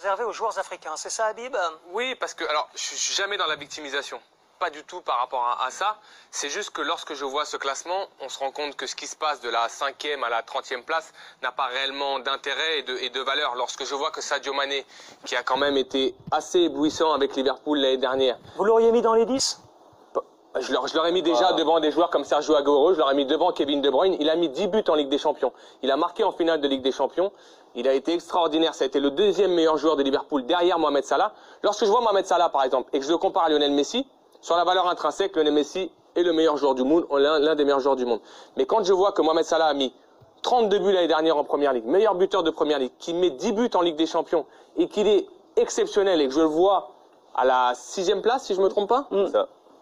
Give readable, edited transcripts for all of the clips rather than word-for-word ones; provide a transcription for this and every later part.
Réservé aux joueurs africains, c'est ça, Habib? Oui, parce que, alors, je suis jamais dans la victimisation. Pas du tout par rapport à ça. C'est juste que lorsque je vois ce classement, on se rend compte que ce qui se passe de la 5e à la 30e place n'a pas réellement d'intérêt et de valeur. Lorsque je vois que Sadio Mané, qui a quand même été assez éblouissant avec Liverpool l'année dernière. Vous l'auriez mis dans les 10? Je l'aurais mis déjà devant des joueurs comme Sergio Aguero, je l'aurais mis devant Kevin De Bruyne. Il a mis 10 buts en Ligue des Champions. Il a marqué en finale de Ligue des Champions. Il a été extraordinaire. Ça a été le deuxième meilleur joueur de Liverpool derrière Mohamed Salah. Lorsque je vois Mohamed Salah, par exemple, et que je le compare à Lionel Messi, sur la valeur intrinsèque, Lionel Messi est le meilleur joueur du monde, l'un des meilleurs joueurs du monde. Mais quand je vois que Mohamed Salah a mis 32 buts l'année dernière en Première Ligue, meilleur buteur de Première Ligue, qu'il met 10 buts en Ligue des Champions et qu'il est exceptionnel et que je le vois à la 6e place, si je me trompe pas,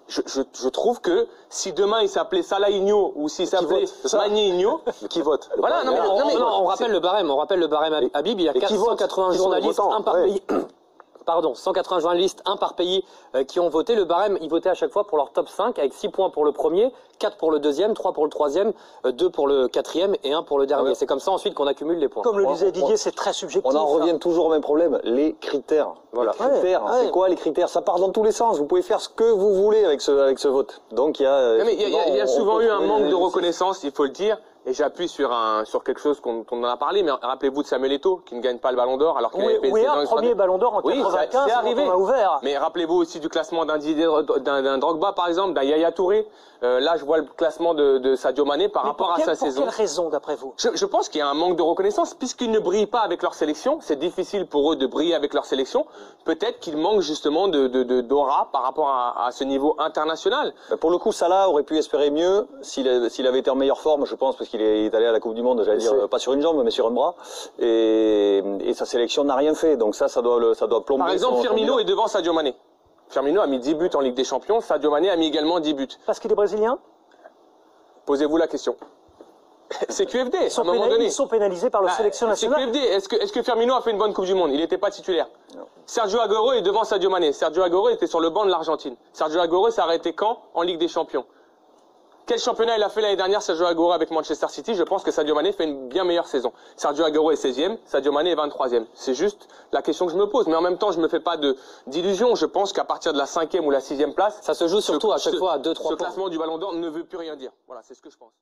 je trouve que si demain il s'appelait Salahigno ou s'il s'appelait Maninho, qui vote? Voilà, non, on rappelle le barème. On rappelle le barème Habib. Il y a 480 journalistes, un par pays. Pardon, 180 journalistes, un par pays qui ont voté. Le barème, ils votaient à chaque fois pour leur top 5 avec 6 points pour le premier, 4 pour le deuxième, 3 pour le troisième, 2 pour le quatrième et 1 pour le dernier. C'est comme ça ensuite qu'on accumule les points. Comme le disait Didier, c'est très subjectif. On en revient toujours au même problème, les critères. Voilà. Les critères, c'est quoi les critères? Ça part dans tous les sens. Vous pouvez faire ce que vous voulez avec ce vote. Donc il y a... souvent eu un manque de reconnaissance, il faut le dire. Et j'appuie sur quelque chose qu'on en a parlé, mais rappelez-vous de Samuel Eto'o, qui ne gagne pas le Ballon d'Or, alors qu'il avait fait un premier Ballon d'Or en 95, c'est arrivé. On a ouvert. Mais rappelez-vous aussi du classement d'un Drogba, par exemple, d'un Yaya Touré. Là, je vois le classement de Sadio Mané par rapport à sa saison. Pour quelle raison, d'après vous? Je pense qu'il y a un manque de reconnaissance, puisqu'ils ne brillent pas avec leur sélection. C'est difficile pour eux de briller avec leur sélection. Peut-être qu'il manque justement d'aura par rapport à ce niveau international. Pour le coup, Salah aurait pu espérer mieux s'il avait été en meilleure forme, je pense, parce qu'il est allé à la Coupe du Monde, j'allais dire, pas sur une jambe, mais sur un bras. Et sa sélection n'a rien fait. Donc ça doit plomber. Par exemple, Firmino est devant Sadio Mané. Firmino a mis 10 buts en Ligue des Champions, Sadio Mané a mis également 10 buts. Parce qu'il est brésilien? Posez-vous la question. C'est QFD, à un moment donné. Ils sont pénalisés par le sélection nationale. C'est QFD. Est-ce que Firmino a fait une bonne Coupe du Monde? Il n'était pas titulaire. Non. Sergio Aguero est devant Sadio Mané. Sergio Aguero était sur le banc de l'Argentine. Sergio Aguero s'est arrêté quand? En Ligue des Champions. Quel championnat il a fait l'année dernière, Sergio Aguero, avec Manchester City? Je pense que Sadio Mané fait une bien meilleure saison. Sergio Aguero est 16e, Sadio Mané est 23e. C'est juste la question que je me pose. Mais en même temps, je ne me fais pas d'illusions. Je pense qu'à partir de la 5e ou la 6e place... Ça se joue surtout à chaque fois à 2-3 points. Ce classement du Ballon d'Or ne veut plus rien dire. Voilà, c'est ce que je pense.